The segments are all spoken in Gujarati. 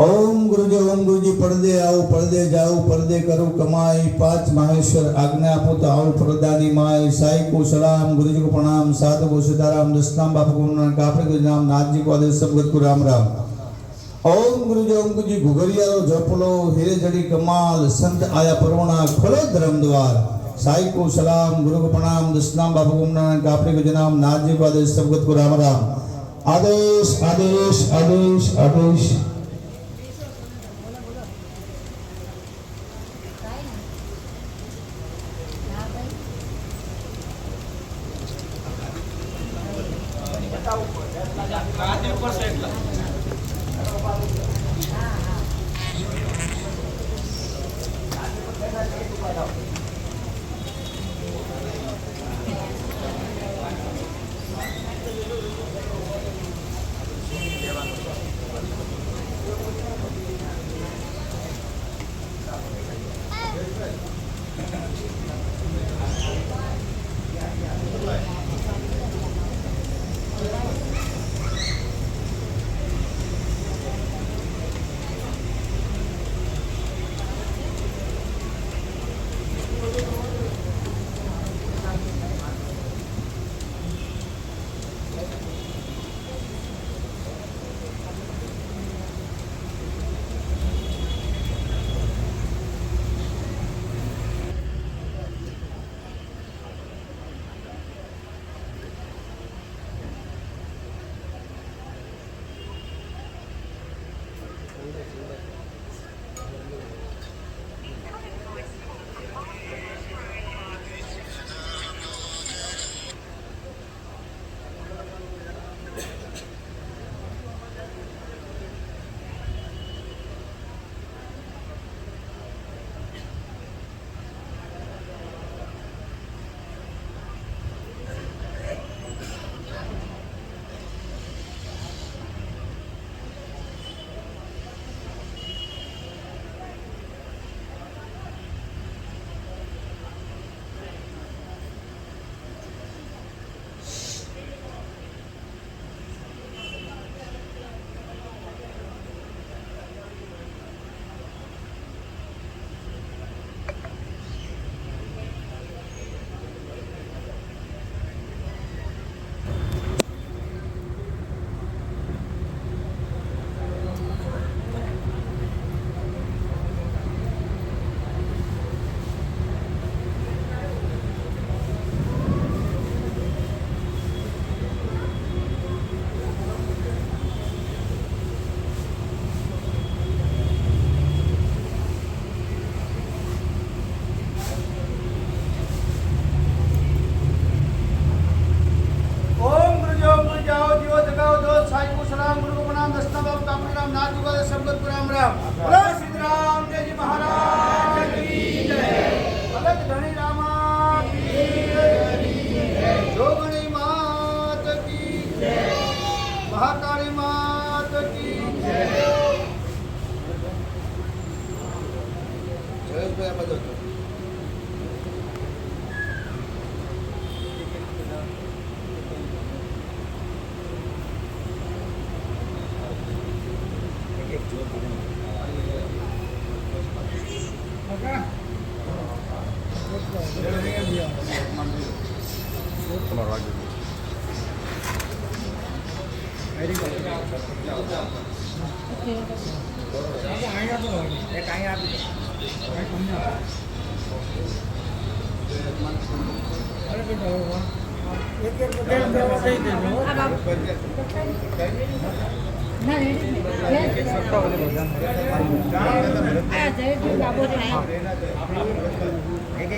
ओम गुरुजी પડદે આવું પડદે જાઉં પડદે કરું કમાઈ पांच माहेश्वर आज्ञा आपो तो आओ प्रदानी माई साई को सलाम गुरुजी को प्रणाम साधु को सीताराम दशनाम बापू को नाम कापड़े को नाम नाथ जी को आदेश सबगत को राम राम। ओम गुरुजी घुघरिया झोपलो हीरे जड़ी कमाल संत आया परवना खोलो धर्म द्वार साई को सलाम गुरु को प्रणाम दशनाम बापू को नाम कापड़े को नाम नाथ जी को आदेश सबगत को राम राम। आदेश आदेश आदेश आदेश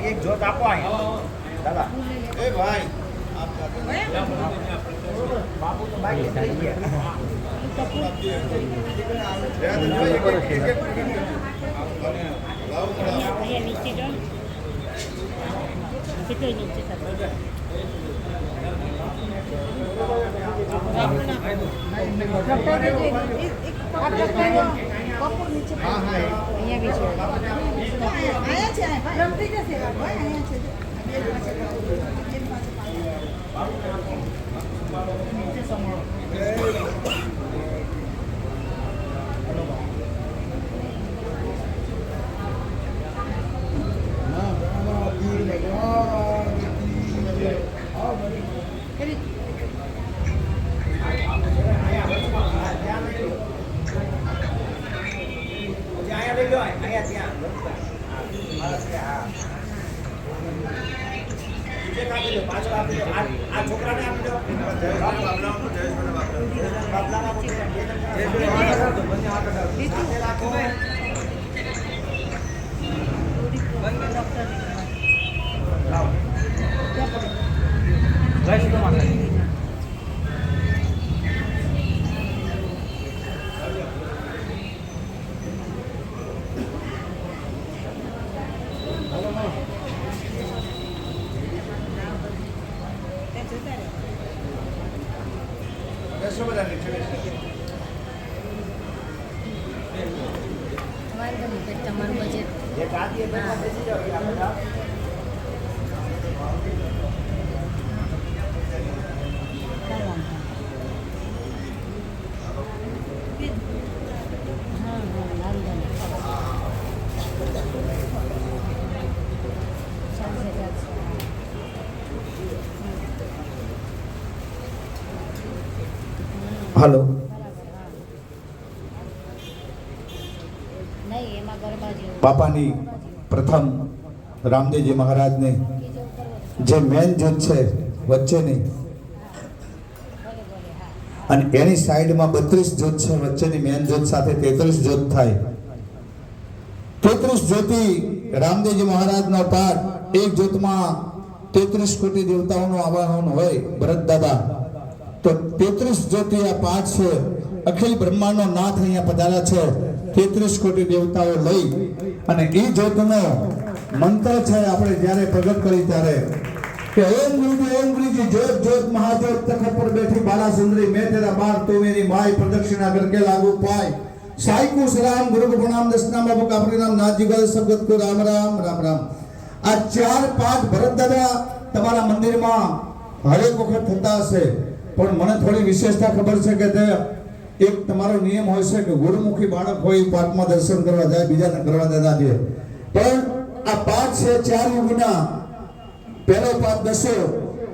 एक जोत आपो आए दादा ए भाई बाबू तो बाइक ले गया ये नीचे जो कितने नीचे सब અહીંયા બી છે અહીંયા લઈ લો અહીંયા ત્યાં હા આપી દો પાછળ આપી દો આ છોકરાને આપી દો બાપલાના તમારું બજેટ જે કાઢીએ તો બેસી જાઓ આપણે હાલો નહીં એમાં ગરબા જેવું બાપાની પ્રથમ રામદેવજી મહારાજને જે મેન જ્યોત છે વચ્ચેની અને એની સાઈડમાં 32 જ્યોત છે વચ્ચેની મેન જ્યોત સાથે 33 જ્યોત થાય 33 જ્યોતિ રામદેવજી મહારાજનો પાઠ એક જ્યોતમાં 33 કોટી દેવતાઓનું આવાહન હોય ભરત દાદા તો 33 જ્યોતિ આ પાઠ છે અખિલ બ્રહ્માંડનો નાથ અહીંયા પધાર્યા છે 33 કોટી દેવતાઓ લઈ અને એ જ્યોતનો મંત્ર છે આપણે જ્યારે પ્રગટ કરી ત્યારે કે ઓમ ગુરુજી જ્યોત જ્યોત મહાજ્યોત તખત પર બેઠી બાલા સુંદરી मैं तेरा बार तू मेरी माई प्रदक्षिणा करके लागू पाए साई को सलाम गुरु को प्रणाम दसनाम बाबू का प्रणाम नाथ जी का शब्द को राम राम राम राम આ ચાર પાંચ ભરત દાદા તમારા મંદિરમાં હરેક વખત થતા હશે પણ મને થોડી વિશેષતા ખબર છે કે તે એક તમારો નિયમ હોય છે કે ગુરુમુખી બાળક હોય પાઠમાં દર્શન કરવા જાય બીજાને કરવા દેતા છે પણ આ પાઠ છે ચાર યુગના પહેલો પાઠ દસો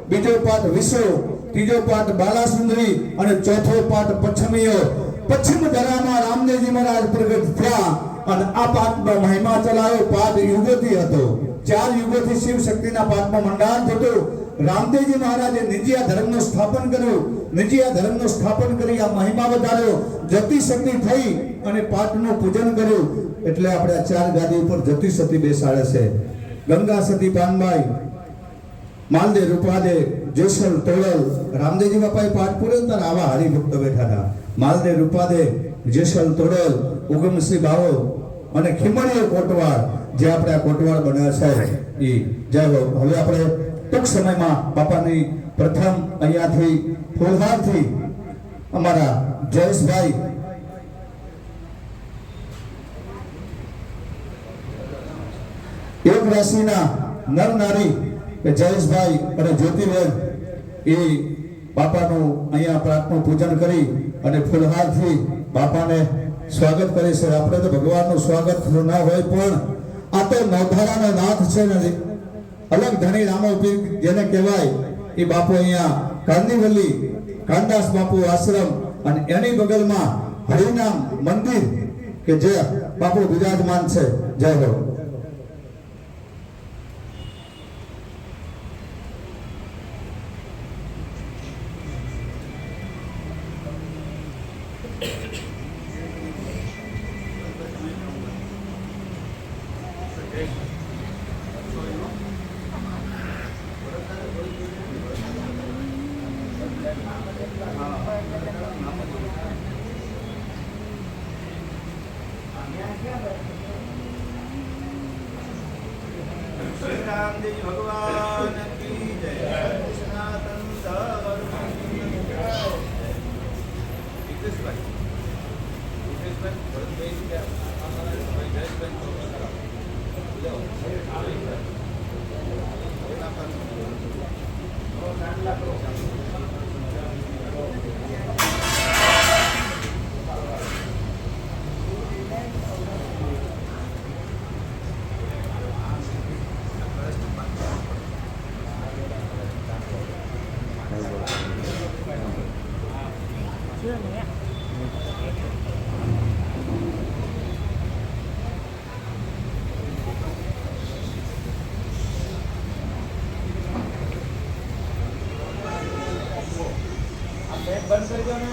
બીજો પાઠ વિસો ત્રીજો પાઠ બાલાસુંદરી અને ચોથો પાઠ પશ્ચિમીયો પશ્ચિમ ધરામાં રામદેવજી મહારાજ પ્રગટ થયા અને આ પાઠનો મહિમા ચલાવ્યો પાઠ યુગોથી હતો ચાર યુગોથી શિવ શક્તિના પાઠમાં મંડાણ થતું રામદેવજી મહારાજે નિજીયા ધર્મનું સ્થાપન કર્યું નિજીયા ધર્મનું સ્થાપન કરી આ મહિમા વધાર્યો જતી સતી થઈ અને પાઠનું પૂજન કર્યું એટલે આપણે આ ચાર ગાદી ઉપર જતી સતી બેસાડે છે ગંગા સતી પાનબાઈ માલદે રૂપાદે જેસલ તોળલ રામદેવજી બાપાએ પાઠ પૂર્યો ત્યારે આવા હરિભક્તો બેઠા હતા માલદે રૂપાદે જેસલ તોળલ ઉગમશ્રી બાવો અને ખીમણીયો કોટવાડ જે આપણે આ કોટવાડ બન્યા છે એ જય હો હવે આપણે ટૂંક સમયમાં બાપાની પ્રથમ અહીંયાથી ફૂલહારથી અમારા જયેશભાઈ એક રાશિના નર નારી જયેશભાઈ અને જ્યોતિબેન એ બાપાનું અહીંયા પ્રાર્થનું પૂજન કરી અને ફૂલહારથી બાપાને સ્વાગત કરે છે આપણે તો ભગવાનનું સ્વાગત ના હોય પણ આ તો નવધારાનો નાથ છે ને અલગ ધણી રામોપીર જેને કહેવાય એ બાપુ અહીંયા કાંદીવલી કાનદાસ બાપુ આશ્રમ અને એની બગલમાં હરિનામ મંદિર કે જે બાપુ બિરાજમાન છે જય હો રામદેવ ભગવાન કી જય સનાતન ધર્મ કી જય હિતેશભાઈ ભરતભાઈ કે અમારા જયેશભાઈ બંધ કરી દો ને